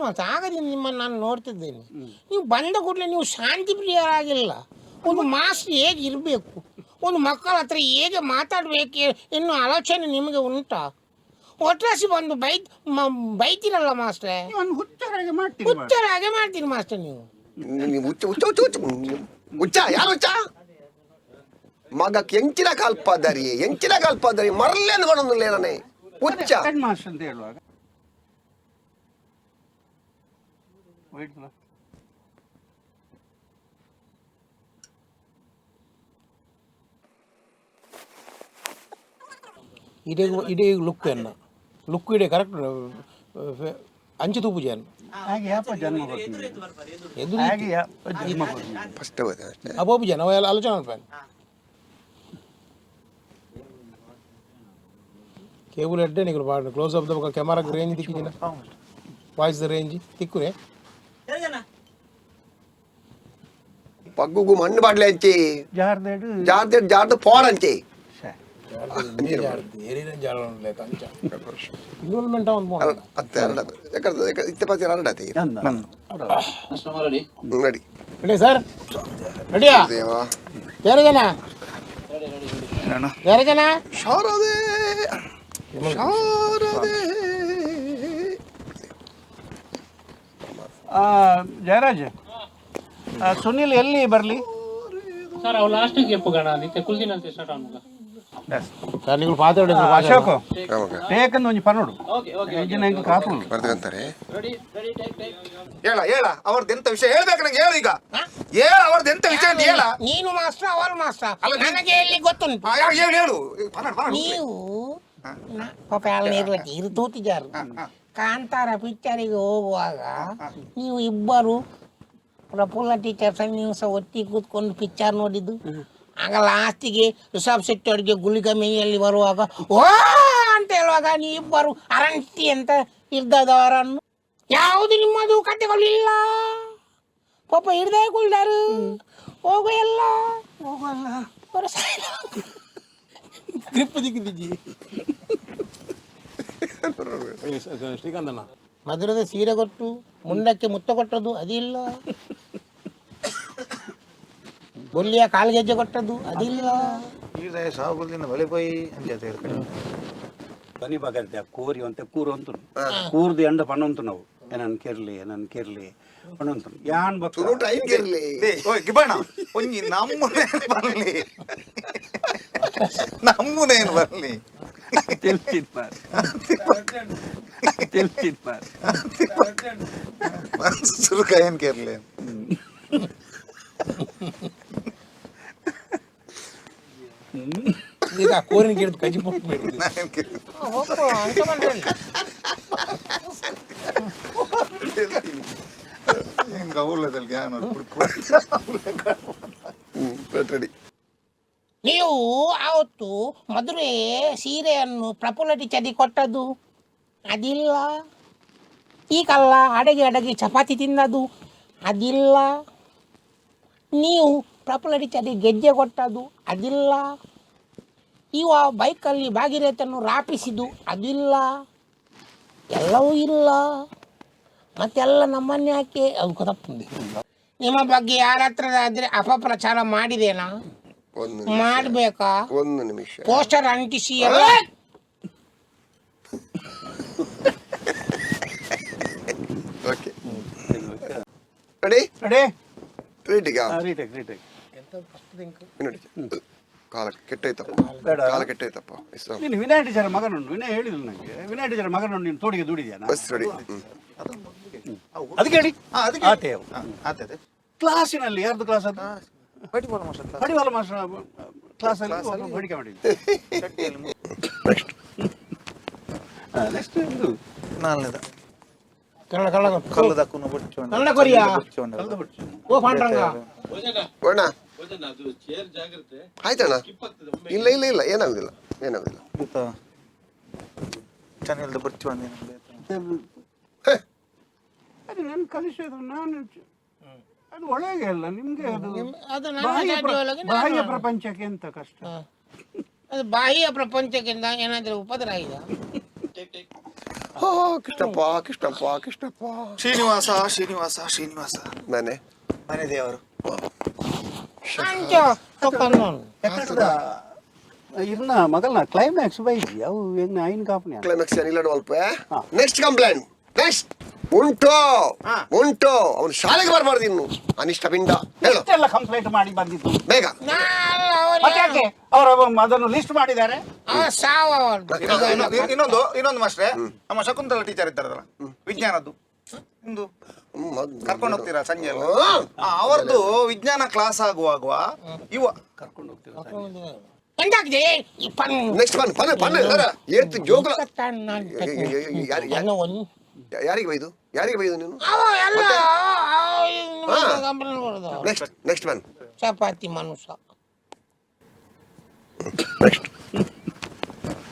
ಮತ್ತು ಆಗದಿಂದ ನಿಮ್ಮನ್ನು ನಾನು ನೋಡ್ತಿದ್ದೇನೆ. ನೀವು ಬಂದ ಕೂಡಲೇ ನೀವು ಶಾಂತಿ ಪ್ರಿಯರಾಗಿಲ್ಲ. ಒಂದು ಮಾಸ್ಟರ್ ಹೇಗೆ ಇರಬೇಕು, ಒಂದು ಮಕ್ಕಳ ಹತ್ರ ಹೇಗೆ ಮಾತಾಡಬೇಕು ಎನ್ನುವ ಆಲೋಚನೆ ನಿಮಗೆ ಉಂಟಾ? ಒಟ್ರಾಸಿ ಬಂದು ಬೈತೀರಲ್ಲ ಮಾಸ್ಟ್ರೆ. ಹುಚ್ಚರಾಗೆ ಮಾಡ್ತೀರಿ ಮಾಸ್ಟರ್ ನೀವು. ಮಗಕ್ಕೆ ಎಂಚಿನ ಕಲ್ಪದರಿ ಮರಲೇನು ಕೊಡೋದಿಲ್ಲ ಹುಚ್ಚ ಮಾಸ್ಟರ್ ಅಂತ ಹೇಳುವಾಗ ಇಡೀ ಲುಕ್ ಅನ್ನ ಲುಕ್ ಇಡೀ ಕರೆಕ್ಟ್ ಅಂಚು ತೂಪು ಜನ ಅಬೋಬು ಜನ ಆಲೋಚನೆ ಮಾಡ್ತಾನೆ. ಕೇಬಲ್ ಎಡ್ಡೆ ನೀವು ಬಾಡ ಕ್ಲೋಸ್ ಅಪ್ ದ ಕ್ಯಾಮರಾ ರೇಂಜ್ ದಿಕ್ಕಿನ ವಾಯ್ಸ್ ದ ರೇಂಜ್ ತಿಕ್ಕುರೆ ಪಗ್ಗುಗು ಮಣ್ಣು ಬಾಡ್ಲೆ ಅಂಚಿ ಜಾರ್ದೆ ಪೋಡಂಚಿ ಇನ್ವಾಲ್ವ್ಮೆಂಟ್ ರೆಡಿ ಸರ್ ರೆಡಿಯಾ? ಯಾರು ಜನ ಶಾರದೆ ಜಯರಾಜ್ ಸುನಿಲ್ ಎಲ್ಲಿ ಬರ್ಲಿ ಸರ್? ಅವ್ರು ಲಾಸ್ಟಿಗೆ ಎಪ್ಪುಗಣ ನಿತ್ಯ ಕುಲ್ದಿನಂತೆ ಸರ್ ಅವನಿಗೆ ಸರ್ ನೀವು ಪಾತ್ರೆ ಅಶೋಕ್ ಟೇಕಂದು ಒಂಜಿ ಪನ್ನೋಡು ಎಂಜಿನ ಹೆಂಗೆ ಕಾಪು ಬರ್ತೀವಂತಾರೆ. ಹೇಳ ಅವ್ರದ್ದೆಂತ ವಿಷಯ ಹೇಳ್ಬೇಕು ನಂಗೆ. ಹೇಳು ಈಗ ಹೇಳ ಅವ್ರದ್ದೆಂತ ವಿಷಯ ಅಂತ ಹೇಳ. ನೀನು ಮಾಸ್ಟರ್ ಅವರು ಮಾಸ್ಟರ್ ನನಗೆ ಎಲ್ಲಿ ಗೊತ್ತುಂಟು. ಹೇಳು ನೀವು ಪಾಪ ನೀರ್ಲಕ್ಕೆ ಇರು ತೂತಿದ್ದಾರೆ. ಕಾಂತಾರ ಪಿಕ್ಚರಿಗೆ ಹೋಗುವಾಗ ನೀವು ಇಬ್ಬರು ಪ್ರಫುಲ್ಲ ಟೀಚರ್ಸ್ ನೀವು ಸಹ ಒಟ್ಟಿಗೆ ಕೂತ್ಕೊಂಡು ಪಿಕ್ಚರ್ ನೋಡಿದ್ದು. ಆಗ ಲಾಸ್ಟಿಗೆ ರಿಷಬ್ ಶೆಟ್ಟಿ ಅವರಿಗೆ ಗುಳಿಗ ಮೇಯಲ್ಲಿ ಬರುವಾಗ ಓ ಅಂತ ಹೇಳುವಾಗ ನೀವಿಬ್ಬರು ಅರಂಟಿ ಅಂತ ಇದ್ದದವರನ್ನು ಯಾವುದು ನಿಮ್ಮದು ಕಟ್ಟೆಗಳಿಲ್ಲ. ಪಾಪ ಹಿಡ್ದೇ ಕುಳ್ದಾರು ಹೋಗು ಎಲ್ಲ ಹೋಗಲ್ಲ ಗ್ರಿಪ್ ದಿಕ್ಕಿದ್ದೀಜಿ ಶ್ರೀಕಾಂತನ ಮಧುರದ ಸೀರೆ ಕೊಟ್ಟು ಮುಂಡಕ್ಕೆ ಮುತ್ತ ಕೊಟ್ಟದ್ದು ಅದಿಲ್ಲ. ಬೊಲ್ಲಿಯ ಕಾಲ್ಗೆಜ್ಜೆ ಕೊಟ್ಟದ್ದು ಅದಿಲ್ಲ. ಬನಿ ಬಗರ್ದೆ ಕೂರಿ ಅಂತ ಕೂರು ಅಂತ ಕೂರ್ದು ಎಂಡ ಪಣ್ಣಂತು ನಾವು ಏನನ್ ಕೇರ್ಲಿ ಪಣ್ಣಂತು ಯಾನ್ ಬಕ್ಕು ಟೈಮ್ ಕೇರ್ಲಿ ಓಯ್ ಗಿಬಣ ಒಂಜಿ ನಮ್ಮನೇನು ಬರ್ಲಿ ತಿಳ್ತಿದ್ ಮಾರ್ ಸುರುಕ ಏನ್ ಕೇರ್ಲಿ ಈಗ ಕೋರಿನ ಕೇಳಿದ್ ಕಜ್ಜಿ ಪುಟ್ಟು ನೀವು ಆವತ್ತು ಮದುವೆ ಸೀರೆಯನ್ನು ಪ್ರಫುಲ್ಲ ಟೀಚರ್ಗೆ ಕೊಟ್ಟದ್ದು ಅದಿಲ್ಲ. ಈಗಲ್ಲ ಅಡಗಿ ಚಪಾತಿ ತಿನ್ನದು ಅದಿಲ್ಲ. ನೀವು ಪ್ರಫುಲ್ಲ ಟೀಚರ್ಗೆ ಗೆಜ್ಜೆ ಕೊಟ್ಟದ್ದು ಅದಿಲ್ಲ. ಇವ ಬೈಕಲ್ಲಿ ಭಾಗೀರಥನ್ನು ರಾಪಿಸಿದ್ದು ಅದಿಲ್ಲ. ಎಲ್ಲವೂ ಇಲ್ಲ. ಮತ್ತೆಲ್ಲ ನಮ್ಮನ್ನೇ ಯಾಕೆ ಅದು ಗೊತ್ತಪ್ಪಂದೆ. ನಿಮ್ಮ ಬಗ್ಗೆ ಯಾರ ಹತ್ರ ಆದ್ರೆ ಅಪಪ್ರಚಾರ ಮಾಡಿದೇನಾ? ಮಾಡಬೇಕಾ? ಒಂದು ನಿಮಿಷ ಪೋಸ್ಟರ್ ಅಂಟಿಸಿ ಎಲ್ಲ ಓಕೆ ರೆಡಿ ರೀಟಿಗ ಕಾಲ ಕೆಟ್ಟೈತಪ್ಪ ನೀನು ವಿನಯ್ ಟೀಚರ್ ಮಗನುಂಡು. ವಿನಯ್ ಹೇಳಿದ್ರು ನನಗೆ ವಿನಯ್ ಟೀಚರ್ ಮಗನುಂಡು ನೀನು ತೋಡಿಗೆ ದುಡಿದ್ಯಾನ ಬಸ್ ರೆಡಿ ಅದಕ್ಕೆ ಹೇಳಿ ಆತೆ ಕ್ಲಾಸಿನಲ್ಲಿ ಯಾರ್ದು ಕ್ಲಾಸ್ ಅದು ಪಡಿವಾಲ ಮಾಸ್ಟರ್ ಕ್ಲಾಸಲ್ಲಿ ಬೇಡಿಕೆ ಮಾಡಿದ್ದೆ. ನಾಲ್ನೇದ ಆಯ್ತಣ್ಣ. ಇಲ್ಲ ಏನಾಗುದಿಲ್ಲ ಚಾನೆಲ್ ಬರ್ಚು ಅದು ನನ್ನ ಕಲಿಸೋದು ನಾನು ಅದು ಒಳಗೆ ಅಲ್ಲ ನಿಮ್ಗೆ ಅದು ಬಾಹ್ಯ ಪ್ರಪಂಚಕ್ಕೆ ಎಂತ ಕಷ್ಟ. ಅದು ಬಾಹ್ಯ ಪ್ರಪಂಚಕ್ಕಿಂತ ಏನಾದರೂ ಉಪದ್ರ ಆಗಿದೆ. ಹೋ ಕೃಷ್ಣಪ್ಪ ಕೃಷ್ಣಪ್ಪ ಕೃಷ್ಣಪ್ಪ. ಶ್ರೀನಿವಾಸ ಶ್ರೀನಿವಾಸ ಶ್ರೀನಿವಾಸ ಮನೆ ಮನೆ ದೇವರು. ಅಂಚೋ ತಕೊಂಡು ಇರ್ನ ಮಗಲ್ನ ಕ್ಲೈಮ್ಯಾಕ್ಸ್ ಬೈದಿ ಅವು ಹೆಂಗ್ ಐನ್ ಕಾಪನೆ ಕ್ಲೈಮ್ಯಾಕ್ಸ್ ಏನಿಲ್ಲ ಅಲ್ಪ. ನೆಕ್ಸ್ಟ್ ಕಂಪ್ಲೇಂಟ್ ನೆಕ್ಸ್ಟ್ ಉಂಟು ಉಂಟು. ಅವನು ಶಾಲೆಗೆ ಬರಬಾರ್ದು ಇನ್ನು. ಅನಿಷ್ಟ ಪಿಂಡ ಹೇಳು. ಎಲ್ಲ ಕಂಪ್ಲೇಂಟ್ ಮಾಡಿ ಬಂದಿದ್ದು ಬೇಗ. ಮತ್ತೆ ಯಾಕೆ ಅವರು ಅದನ್ನು ಲಿಸ್ಟ್ ಮಾಡಿದ್ದಾರೆ. ಇನ್ನೊಂದು ಮಾಸ್ಟ್ರೆ, ನಮ್ಮ ಶಕುಂತಲ ಟೀಚರ್ ಇದ್ದಾರಲ್ಲ ವಿಜ್ಞಾನದ್ದು, ಇಂದು ಕರ್ಕೊಂಡು ಹೋಗ್ತೀರಾ ಸಂಜೆ ಎಲ್ಲ? ಅವರದ್ದು ವಿಜ್ಞಾನ ಕ್ಲಾಸ್ ಆಗುವಾಗ ಇವ ಕರ್ಕೊಂಡು ಹೋಗ್ತೀರಾ ನೆಕ್ಸ್ಟ್ ಪನ್ ಪನ್ ಪನ್ ಏತ್ತು ಜೋಗುಲ. ಯಾರಿಗೆ ಬೈದು ಯಾರಿಗೆ ಬೈದು ನೀನು? ನೆಕ್ಸ್ಟ್ ನೆಕ್ಸ್ಟ್ ಪನ್ ಚಪಾತಿ ಮನುಷ್ಯ. ನೆಕ್ಸ್ಟ್